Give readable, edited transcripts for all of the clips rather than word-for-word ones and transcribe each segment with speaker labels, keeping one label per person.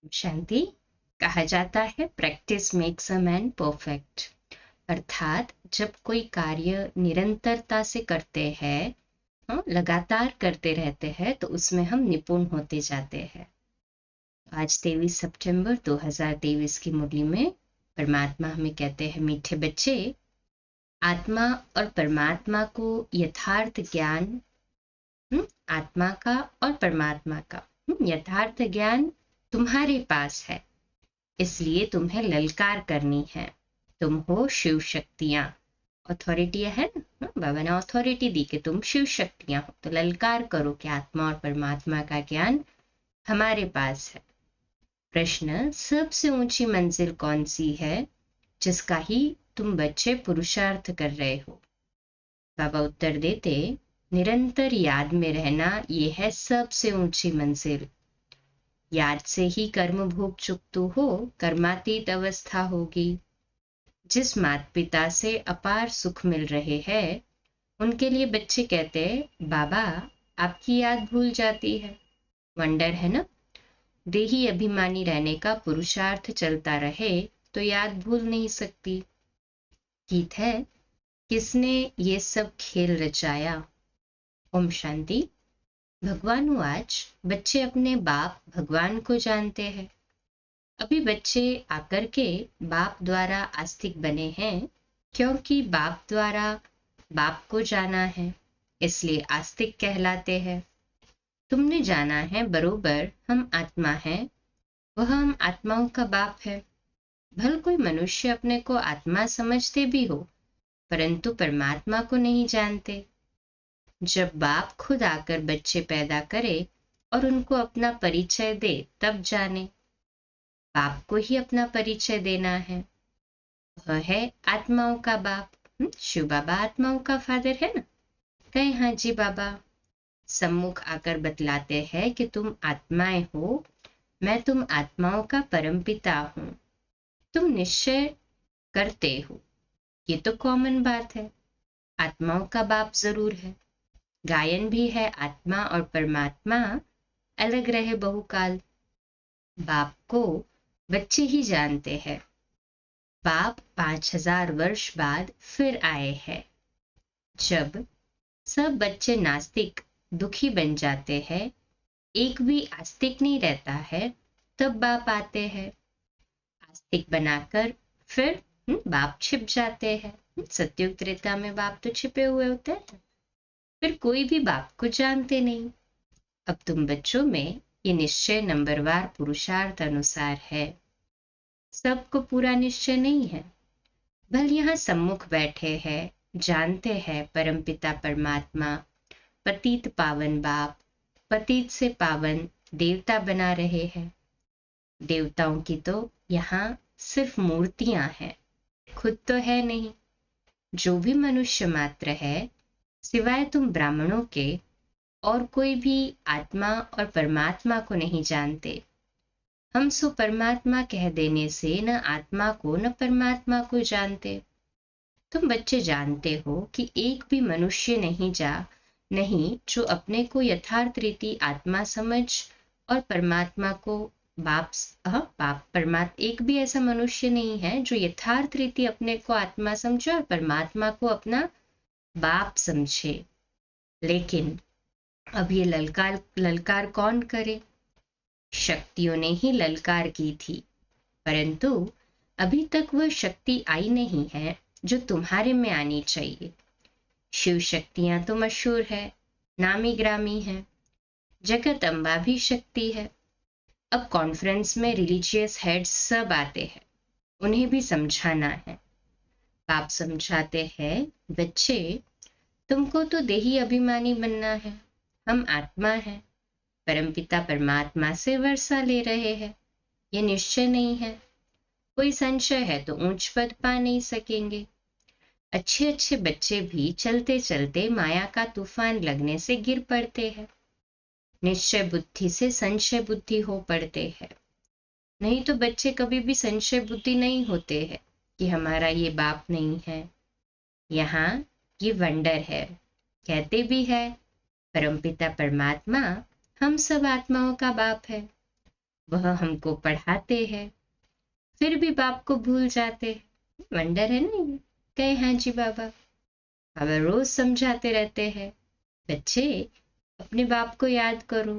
Speaker 1: शांति। कहा जाता है practice makes a man perfect, अर्थात जब कोई कार्य निरंतरता से करते हैं, लगातार करते रहते हैं, तो उसमें हम निपुण होते जाते हैं। आज 23 सितंबर 2023 की मुरली में परमात्मा हमें कहते हैं, मीठे बच्चे, आत्मा और परमात्मा को यथार्थ ज्ञान, आत्मा का और परमात्मा का यथार्थ ज्ञान तुम्हारे पास है, इसलिए तुम्हें ललकार करनी है। तुम हो शिव शक्तियां, अथॉरिटी है ना, बाबा ने अथॉरिटी दी कि तुम शिव शक्तियां हो, तो ललकार करो कि आत्मा और परमात्मा का ज्ञान हमारे पास है। प्रश्न, सबसे ऊंची मंजिल कौन सी है जिसका ही तुम बच्चे पुरुषार्थ कर रहे हो? बाबा उत्तर देते, निरंतर याद में रहना ये है सबसे ऊंची मंजिल। याद से ही कर्म भोग चुकतु हो, कर्मातीत अवस्था होगी। जिस माता पिता से अपार सुख मिल रहे हैं, उनके लिए बच्चे कहते हैं, बाबा आपकी याद भूल जाती है। वंडर है ना। देही अभिमानी रहने का पुरुषार्थ चलता रहे तो याद भूल नहीं सकती। गीत है, किसने ये सब खेल रचाया। ओम शांति। भगवान आज बच्चे अपने बाप भगवान को जानते हैं। अभी बच्चे आकर के बाप द्वारा आस्तिक बने हैं, क्योंकि बाप द्वारा बाप को जाना है, इसलिए आस्तिक कहलाते हैं। तुमने जाना है बरोबर हम आत्मा हैं, वह हम आत्माओं का बाप है। भल कोई मनुष्य अपने को आत्मा समझते भी हो, परंतु परमात्मा को नहीं जानते। जब बाप खुद आकर बच्चे पैदा करे और उनको अपना परिचय दे, तब जाने। बाप को ही अपना परिचय देना है, वह है आत्माओं का बाप। शिव बाबा आत्माओं का फादर है ना। कहे हाँ जी बाबा। सम्मुख आकर बतलाते हैं कि तुम आत्माएं हो, मैं तुम आत्माओं का परमपिता हूं। तुम निश्चय करते हो, ये तो कॉमन बात है। आत्माओं का बाप जरूर है। गायन भी है, आत्मा और परमात्मा अलग रहे बहुकाल। बाप को बच्चे ही जानते हैं। बाप 5000 वर्ष बाद फिर आए हैं। जब सब बच्चे नास्तिक दुखी बन जाते हैं, एक भी आस्तिक नहीं रहता है, तब बाप आते हैं। आस्तिक बनाकर फिर बाप छिप जाते हैं। सतयुग त्रेता में बाप तो छिपे हुए होते हैं, फिर कोई भी बाप को जानते नहीं। अब तुम बच्चों में ये निश्चय नंबरवार पुरुषार्थ अनुसार है। सबको पूरा निश्चय नहीं है। भल यहाँ सम्मुख बैठे हैं, जानते हैं परमपिता परमात्मा पतित पावन बाप पतित से पावन देवता बना रहे हैं। देवताओं की तो यहाँ सिर्फ मूर्तियां हैं, खुद तो है नहीं। जो भी मनुष्य मात्र है, सिवाय तुम ब्राह्मणों के और कोई भी आत्मा और परमात्मा को नहीं जानते। हम सो परमात्मा कह देने से न आत्मा को न परमात्मा को जानते। तुम बच्चे जानते हो कि एक भी मनुष्य नहीं जो अपने को यथार्थ रीति आत्मा समझ और परमात्मा को बाप परमात्मा, एक भी ऐसा मनुष्य नहीं है जो यथार्थ रीति अपने को आत्मा समझे और परमात्मा को अपना बाप समझे। लेकिन अब ये ललकार कौन करे? शक्तियों ने ही ललकार की थी, परंतु अभी तक वह शक्ति आई नहीं है जो तुम्हारे में आनी चाहिए। शिव शक्तियां तो मशहूर है, नामी ग्रामी है। जगत अम्बा भी शक्ति है। अब कॉन्फ्रेंस में रिलीजियस हेड्स सब आते हैं, उन्हें भी समझाना है। बाप समझाते हैं, बच्चे तुमको तो देही अभिमानी बनना है। हम आत्मा है, परमपिता परमात्मा से वर्षा ले रहे हैं। ये निश्चय नहीं है। कोई संशय है तो ऊंच पद पा नहीं सकेंगे। अच्छे अच्छे बच्चे भी चलते चलते माया का तूफान लगने से गिर पड़ते हैं। निश्चय बुद्धि से संशय बुद्धि हो पड़ते हैं। नहीं तो बच्चे कभी भी संशय बुद्धि नहीं होते हैं कि हमारा ये बाप नहीं है। यहाँ ये वंडर है। कहते भी है परमपिता परमात्मा हम सब आत्माओं का बाप है। वह हमको पढ़ाते हैं, फिर भी बाप को भूल जाते हैं। वंडर है ना ये। कहे हाँ जी बाबा। बाबा रोज समझाते रहते हैं, बच्चे अपने बाप को याद करो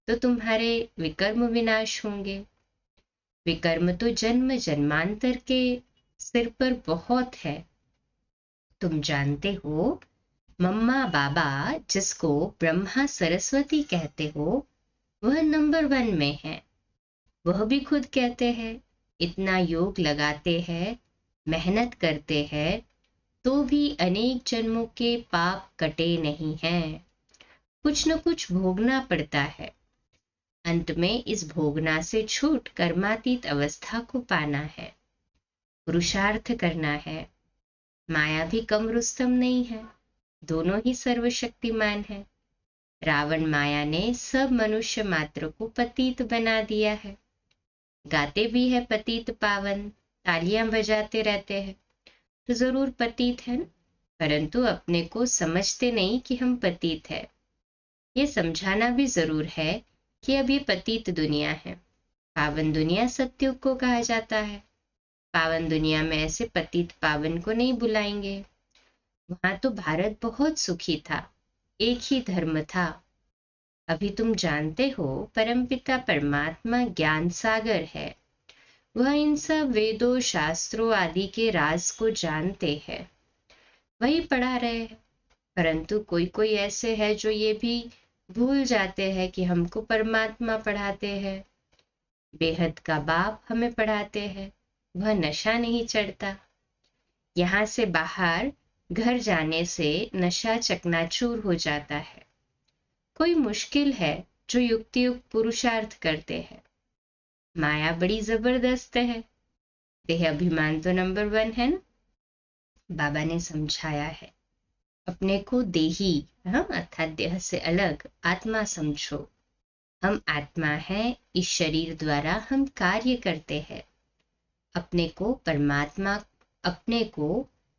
Speaker 1: तो तुम्हारे विकर्म विनाश होंगे। विकर्म तो जन्म जन्मांतर के सिर पर बहुत है। तुम जानते हो, मम्मा बाबा जिसको ब्रह्मा सरस्वती कहते हो, वह नंबर 1 में है। वह भी खुद कहते हैं, इतना योग लगाते हैं, मेहनत करते हैं, तो भी अनेक जन्मों के पाप कटे नहीं हैं। कुछ न कुछ भोगना पड़ता है। अंत में इस भोगना से छूट कर्मातीत अवस्था को पाना है, पुरुषार्थ करना है। माया भी कम रुस्तम नहीं है, दोनों ही सर्वशक्तिमान है। रावण माया ने सब मनुष्य मात्र को पतित बना दिया है। गाते भी है पतित पावन, तालियां बजाते रहते हैं, तो जरूर पतित है न? परंतु अपने को समझते नहीं कि हम पतित है। ये समझाना भी जरूर है कि अब ये पतित दुनिया है। पावन दुनिया सत्युग को कहा जाता है। पावन दुनिया में ऐसे पतित पावन को नहीं बुलाएंगे। वहां तो भारत बहुत सुखी था, एक ही धर्म था। अभी तुम जानते हो, परमपिता परमात्मा ज्ञान सागर है। वह इन सब वेदों शास्त्रों आदि के राज को जानते हैं, वही पढ़ा रहे हैं। परंतु कोई कोई ऐसे है जो ये भी भूल जाते हैं कि हमको परमात्मा पढ़ाते हैं, बेहद का बाप हमें पढ़ाते हैं। वह नशा नहीं चढ़ता। यहाँ से बाहर घर जाने से नशा चकनाचूर हो जाता है। कोई मुश्किल है जो युक्ति युक्त पुरुषार्थ करते हैं। माया बड़ी जबरदस्त है। देह अभिमान तो नंबर 1 है ना। बाबा ने समझाया है, अपने को देही अर्थात देह से अलग आत्मा समझो। हम आत्मा हैं, इस शरीर द्वारा हम कार्य करते हैं। अपने को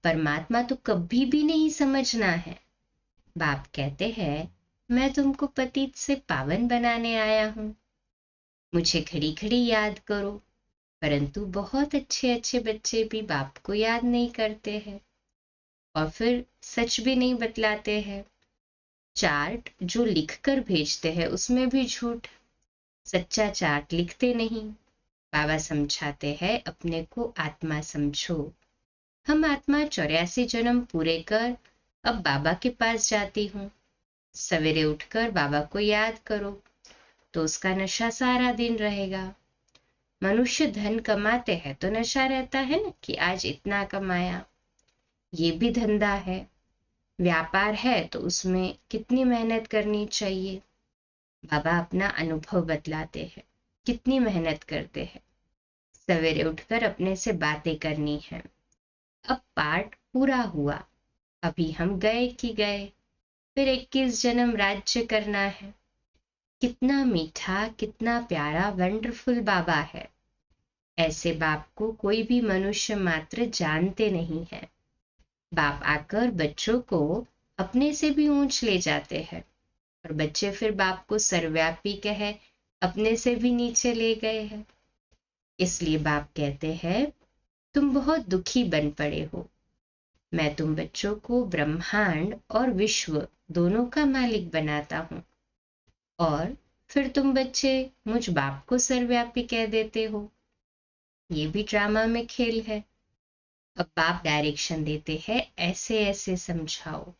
Speaker 1: परमात्मा तो कभी भी नहीं समझना है। बाप कहते हैं, मैं तुमको पतित से पावन बनाने आया हूं, मुझे घड़ी घड़ी याद करो। परंतु बहुत अच्छे अच्छे बच्चे भी बाप को याद नहीं करते हैं और फिर सच भी नहीं बतलाते हैं। चार्ट जो लिखकर भेजते हैं उसमें भी झूठ, सच्चा चार्ट लिखते नहीं। बाबा समझाते हैं, अपने को आत्मा समझो। हम आत्मा 84 जन्म पूरे कर अब बाबा के पास जाती हूँ। सवेरे उठकर बाबा को याद करो तो उसका नशा सारा दिन रहेगा। मनुष्य धन कमाते हैं तो नशा रहता है ना कि आज इतना कमाया। ये भी धंधा है। व्यापार है तो उसमें कितनी मेहनत करनी चाहिए। बाबा अपना अनुभव बतलाते हैं, कितनी मेहनत करते हैं। सवेरे उठकर अपने से बातें करनी है। अब पाठ पूरा हुआ, अभी हम गए कि गए, फिर 21 जन्म राज्य करना है। कितना मीठा, कितना प्यारा, वंडरफुल बाबा है। ऐसे बाप को कोई भी मनुष्य मात्र जानते नहीं है। बाप आकर बच्चों को अपने से भी ऊंच ले जाते हैं और बच्चे फिर बाप को सर्वव्यापी कहे अपने से भी नीचे ले गए हैं। इसलिए बाप कहते हैं, तुम बहुत दुखी बन पड़े हो। मैं तुम बच्चों को ब्रह्मांड और विश्व दोनों का मालिक बनाता हूं और फिर तुम बच्चे मुझ बाप को सर्वव्यापी कह देते हो। ये भी ड्रामा में खेल है। अब बाप डायरेक्शन देते हैं, ऐसे ऐसे समझाओ।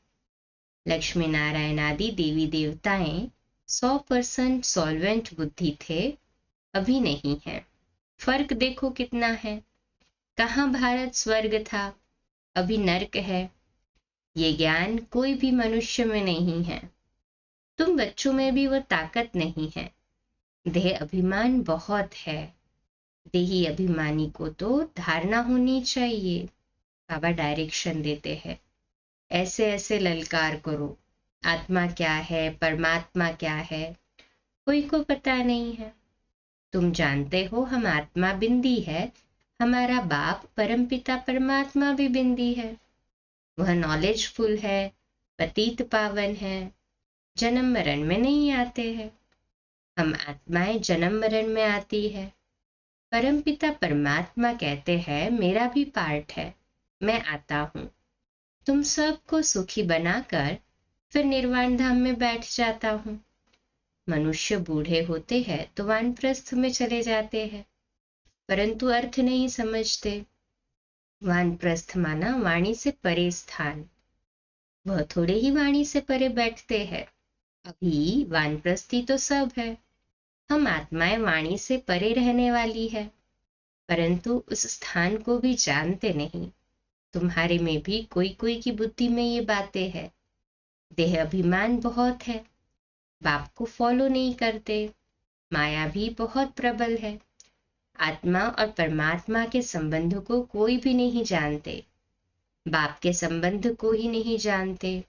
Speaker 1: लक्ष्मी नारायण आदि देवी देवताएं 100% सॉल्वेंट बुद्धि थे, अभी नहीं है। फर्क देखो कितना है। कहाँ भारत स्वर्ग था, अभी नर्क है। ये ज्ञान कोई भी मनुष्य में नहीं है। तुम बच्चों में भी वो ताकत नहीं है। देह अभिमान बहुत है। देही अभिमानी को तो धारणा होनी चाहिए। बाबा डायरेक्शन देते हैं, ऐसे ऐसे ललकार करो। आत्मा क्या है, परमात्मा क्या है, कोई को पता नहीं है। तुम जानते हो हम आत्मा बिंदी है, हमारा बाप परमपिता परमात्मा भी बिंदी है। वह नॉलेजफुल है, पतित पावन है, जन्म मरण में नहीं आते हैं। हम आत्माएं जन्म मरण में आती है। परमपिता परमात्मा कहते हैं मेरा भी पार्ट है, मैं आता हूँ, तुम सबको सुखी बनाकर फिर निर्वाण धाम में बैठ जाता हूँ। मनुष्य बूढ़े होते हैं तो वानप्रस्थ में चले जाते हैं, परंतु अर्थ नहीं समझते। वानप्रस्थ माना वाणी से परे स्थान, वह थोड़े ही वाणी से परे बैठते हैं। अभी वानप्रस्थी तो सब है, हम आत्माएं वाणी से परे रहने वाली है, परंतु उस स्थान को भी जानते नहीं। तुम्हारे में भी कोई कोई की बुद्धि में ये बातें है। देह अभिमान बहुत है, बाप को फॉलो नहीं करते, माया भी बहुत प्रबल है, आत्मा और परमात्मा के संबंध को कोई भी नहीं जानते, बाप के संबंध को ही नहीं जानते।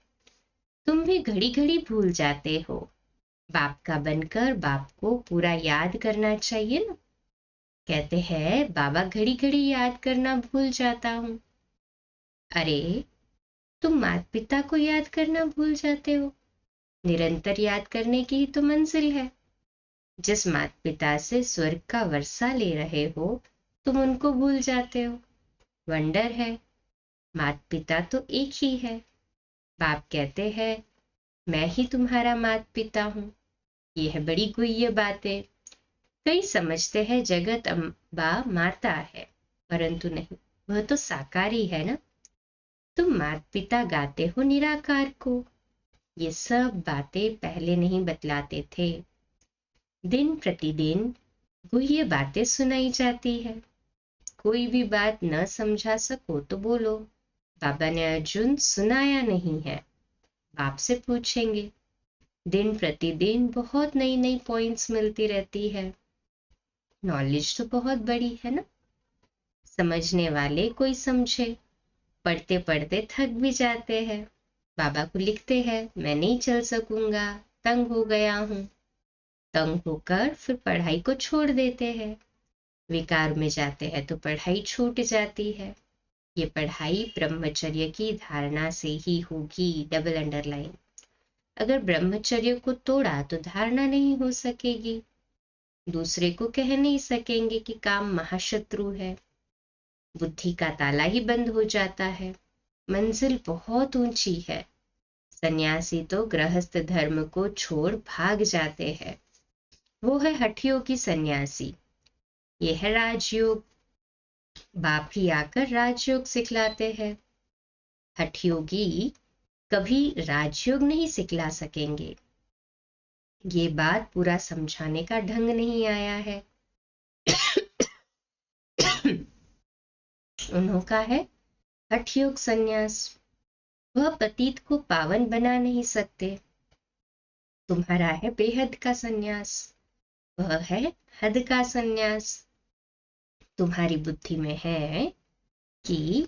Speaker 1: तुम भी घड़ी घड़ी भूल जाते हो। बाप का बनकर बाप को पूरा याद करना चाहिए ना। कहते हैं बाबा घड़ी घड़ी याद करना भूल जाता हूँ। अरे तुम माता पिता को याद करना भूल जाते हो। निरंतर याद करने की ही तो मंजिल है। जिस माता पिता से स्वर्ग का वर्षा ले रहे हो तुम उनको भूल जाते हो। वंडर है, माता पिता तो एक ही है। बाप कहते हैं मैं ही तुम्हारा माता पिता हूँ। यह है बड़ी गुह्य बातें। कई समझते हैं जगत अम्बा माता है, परंतु नहीं, वह तो साकारी है ना। तुम माता पिता गाते हो निराकार को। ये सब बातें पहले नहीं बतलाते थे। दिन प्रतिदिन गुह्य बातें सुनाई जाती है। कोई भी बात न समझा सको तो बोलो, बाबा ने अर्जुन सुनाया नहीं है, बाप से पूछेंगे। दिन प्रतिदिन बहुत नई नई पॉइंट्स मिलती रहती है। नॉलेज तो बहुत बड़ी है ना। समझने वाले कोई समझे, पढ़ते पढ़ते थक भी जाते हैं। बाबा को लिखते हैं मैं नहीं चल सकूंगा, तंग हो गया हूँ। तंग होकर फिर पढ़ाई को छोड़ देते हैं। विकार में जाते हैं तो पढ़ाई छूट जाती है। ये पढ़ाई ब्रह्मचर्य की धारणा से ही होगी, डबल अंडरलाइन। अगर ब्रह्मचर्य को तोड़ा तो धारणा नहीं हो सकेगी। दूसरे को कह नहीं सकेंगे कि काम महाशत्रु है। बुद्धि का ताला ही बंद हो जाता है। मंजिल बहुत ऊंची है। सन्यासी तो गृहस्थ धर्म को छोड़ भाग जाते हैं। वो है हठयोगी सन्यासी। ये है राजयोग। बाप ही आकर राजयोग सिखलाते हैं। हठयोगी कभी राजयोग नहीं सिखला सकेंगे। ये बात पूरा समझाने का ढंग नहीं आया है। उन्होंने है हठयोग सन्यास, वह पतित को पावन बना नहीं सकते। तुम्हारा है बेहद का सन्यास, वह है हद का सन्यास। तुम्हारी बुद्धि में है कि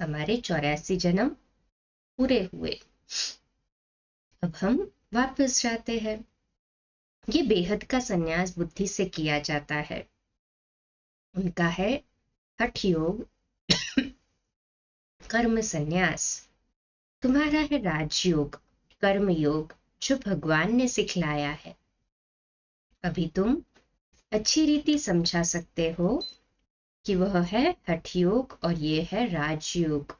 Speaker 1: हमारे 84 जन्म पूरे हुए, अब हम वापस जाते हैं। ये बेहद का सन्यास बुद्धि से किया जाता है। उनका है हठ योग, कर्म सन्यास। तुम्हारा है राजयोग, कर्म योग, जो भगवान ने सिखलाया है। अभी तुम अच्छी रीति समझा सकते हो कि वह है हठ योग और ये है राजयोग।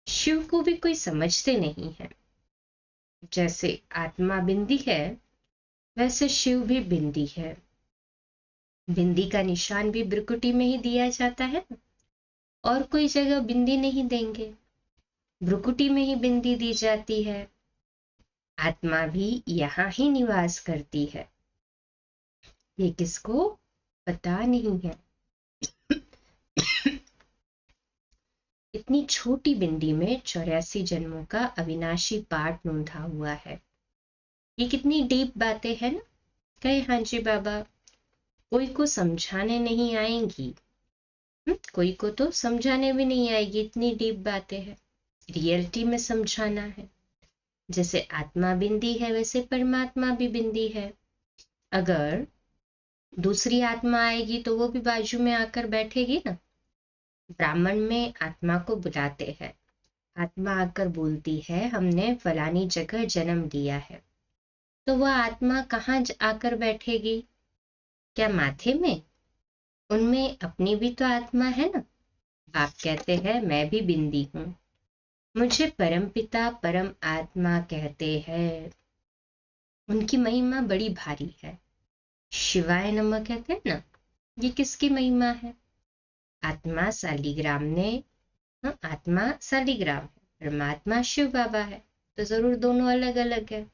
Speaker 1: शिव को भी कोई समझते नहीं है। जैसे आत्मा बिंदी है वैसे शिव भी बिंदी है। बिंदी का निशान भी भ्रुकुटी में ही दिया जाता है, और कोई जगह बिंदी नहीं देंगे। भ्रुकुटी में ही बिंदी दी जाती है। आत्मा भी यहाँ ही निवास करती है। ये किसको पता नहीं है। इतनी छोटी बिंदी में 84 जन्मों का अविनाशी पाठ नोंधा हुआ है। ये कितनी डीप बातें हैं ना। कहे हाँ जी बाबा, कोई को समझाने नहीं आएंगी। कोई को तो समझाने भी नहीं आएगी, इतनी डीप बातें हैं। रियलिटी में समझाना है। जैसे आत्मा बिंदी है वैसे परमात्मा भी बिंदी है। अगर दूसरी आत्मा आएगी तो वो भी बाजू में आकर बैठेगी ना। ब्राह्मण में आत्मा को बुलाते हैं, आत्मा आकर बोलती है हमने फलानी जगह जन्म लिया है, तो वह आत्मा कहाँ आकर बैठेगी? क्या माथे में? उनमें अपनी भी तो आत्मा है ना। आप कहते हैं मैं भी बिंदी हूँ, मुझे परम पिता परम आत्मा कहते हैं, उनकी महिमा बड़ी भारी है। शिवाय नमः कहते हैं ना, ये किसकी महिमा है? आत्मा शालिग्राम ने, आत्मा शालिग्राम है, परमात्मा शिव बाबा है, तो जरूर दोनों अलग अलग है।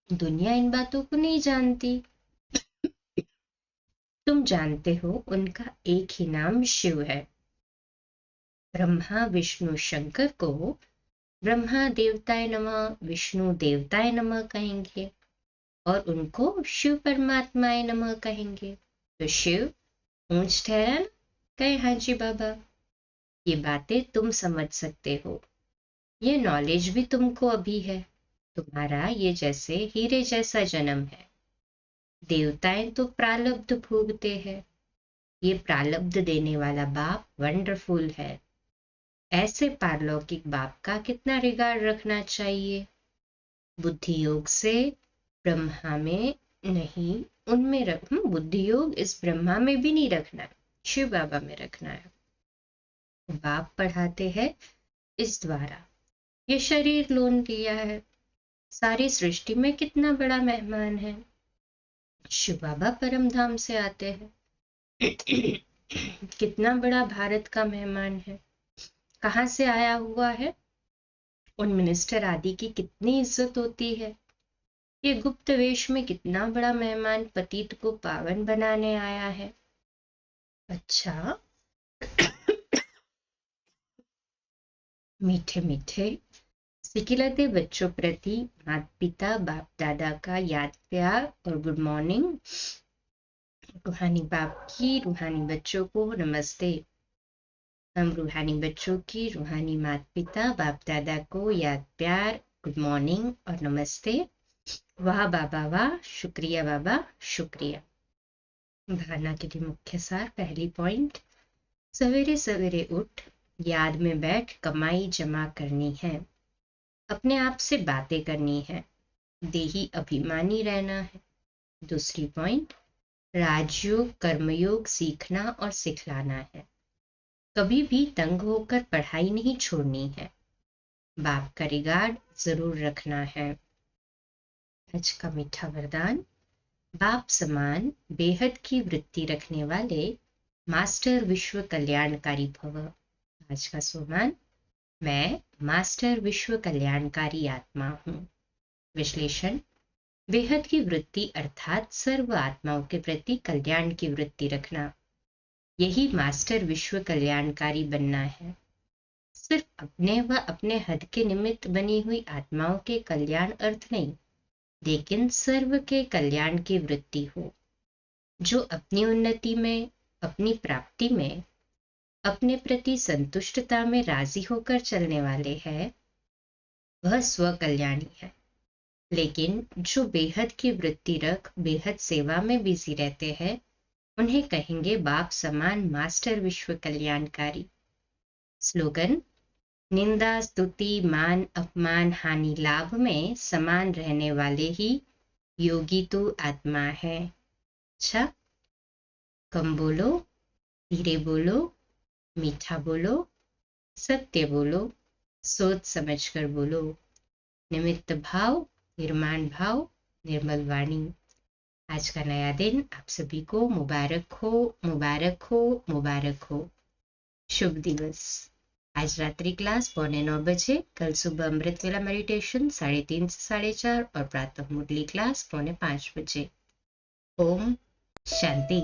Speaker 1: दुनिया इन बातों को नहीं जानती। तुम जानते हो उनका एक ही नाम शिव है। ब्रह्मा विष्णु शंकर को ब्रह्मा देवताय नमः, विष्णु देवताय नमः कहेंगे और उनको शिव परमात्माय नमः कहेंगे। तो शिव ऊंच ठहरा ना? कहे हाँ जी बाबा। ये बातें तुम समझ सकते हो, ये नॉलेज भी तुमको अभी है। तुम्हारा ये जैसे हीरे जैसा जन्म है। देवताएं तो प्रारब्ध भोगते हैं, ये प्रारब्ध देने वाला बाप वंडरफुल है। ऐसे पारलौकिक बाप का कितना रिगार्ड रखना चाहिए। बुद्धि योग से ब्रह्मा में नहीं, उनमें बुद्धि योग इस ब्रह्मा में भी नहीं रखना है, शिव बाबा में रखना है। बाप पढ़ाते हैं इस द्वारा। ये शरीर लोन लिया है, सारी सृष्टि में कितना बड़ा मेहमान है। शिव बाबा परम धाम से आते हैं, कितना बड़ा भारत का मेहमान है। कहाँ से आया हुआ है? उन मिनिस्टर आदि की कितनी इज्जत होती है। ये गुप्त वेश में कितना बड़ा मेहमान पतित को पावन बनाने आया है। अच्छा, मीठे मीठे सिकिलते बच्चों प्रति माता पिता बाप दादा का याद प्यार और गुड मॉर्निंग। रूहानी बाप की रूहानी बच्चों को नमस्ते। हम रूहानी बच्चों की रूहानी माता पिता बाप दादा को याद प्यार, गुड मॉर्निंग और नमस्ते। वाह बाबा वाह, शुक्रिया बाबा शुक्रिया। भावना के लिए मुख्य सार, पहली पॉइंट, सवेरे सवेरे उठ याद में बैठ कमाई जमा करनी है, अपने आप से बातें करनी है, देही अभिमानी रहना है। दूसरी पॉइंट, राजयोग कर्मयोग सीखना और सिखलाना है, कभी भी तंग होकर पढ़ाई नहीं छोड़नी है, बाप का रिगार्ड जरूर रखना है। आज का मीठा वरदान, बाप समान बेहद की वृत्ति रखने वाले मास्टर विश्व कल्याणकारी भव। आज का सोमान, मैं मास्टर विश्व कल्याणकारी आत्मा हूँ। विश्लेषण, बेहद की वृत्ति अर्थात सर्व आत्माओं के प्रति कल्याण की वृत्ति रखना, यही मास्टर विश्व कल्याणकारी बनना है। सिर्फ अपने व अपने हद के निमित्त बनी हुई आत्माओं के कल्याण अर्थ नहीं, लेकिन सर्व के कल्याण की वृत्ति हो। जो अपनी उन्नति में, अपनी प्राप्ति में, अपने प्रति संतुष्टता में राजी होकर चलने वाले हैं, वह स्व कल्याणी है। लेकिन जो बेहद की वृत्ति रख बेहद सेवा में बिजी रहते हैं, उन्हें कहेंगे बाप समान मास्टर विश्व कल्याणकारी। स्लोगन, निंदा स्तुति मान अपमान हानि लाभ में समान रहने वाले ही योगी तो आत्मा है। अच्छा, कम बोलो, धीरे बोलो, मीठा बोलो, सत्य बोलो, सोच समझकर बोलो, निमित्त भाव, निर्माण भाव, निर्मल वाणी। आज का नया दिन आप सभी को मुबारक हो, मुबारक हो, मुबारक हो। शुभ दिवस। आज रात्रि क्लास 9:15 बजे, कल सुबह अमृत वेला मेडिटेशन 3:30 से 4:30 और प्रातः मुरली क्लास 4:45 बजे। ओम शांति।